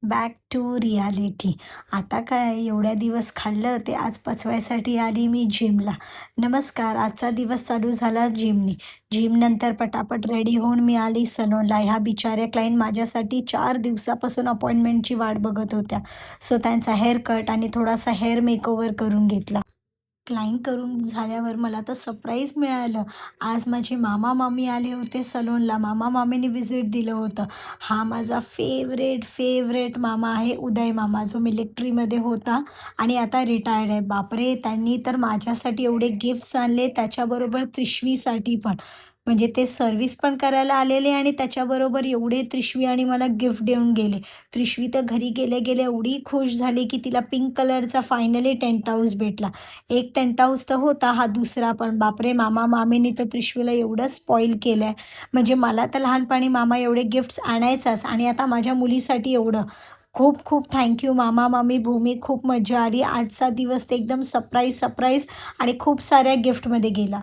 Back to reality. आता काय एवढ्या दिवस खाल्लं ते आज पचवायसाठी आली मी जिमला. नमस्कार, आजचा दिवस चालू झाला जिमनी. जिमनंतर पटापट रेडी होऊन मी आली सलूनला. ह्या बिचाऱ्या क्लायंट माझ्यासाठी 4 दिवसापासून अपॉइंटमेंटची वाट बघत होत्या. सो त्यांचा हेअर कट आणि थोडासा हेअर मेकओव्हर करून घेतला. क्लायंट करून झाल्यावर मला तर सरप्राईज मिळालं. आज माझे मामा-मामी आले होते सलूनला. मामा-मामींनी व्हिजिट दिलं होतं. हा माझा फेवरेट मामा आहे उदय मामा, जो मिलिटरीमध्ये होता आणि आता रिटायर्ड आहे. बापरे! त्यांनी तर माझ्यासाठी एवढे गिफ्ट्स आणले, त्याच्याबरोबर त्रिशवीसाठी पण. म्हणजे ते सर्व्हिस पण करायला आलेले आणि त्याच्याबरोबर एवढे त्रिशवी आणि मला गिफ्ट देऊन गेले. त्रिशवी तर घरी गेल्या-गेल्या एवढी खुश झाली, की तिला पिंक कलरचा फायनली टेंट हाऊस भेटला. एक टेंट हाऊस तर होता, हा दुसरा पण. बापरे! मामा-मामींनी तर त्रिशूला एवढं स्पॉईल केलं आहे. म्हणजे मला तर लहानपणी मामा एवढे गिफ्ट्स आणायचाच आणि आता माझ्या मुलीसाठी एवढं. खूप खूप थँक यू मामा-मामी, भूमी. खूप मज्जा आली. आजचा दिवस ते एकदम सरप्राईज आणि खूप साऱ्या गिफ्टमध्ये गेला.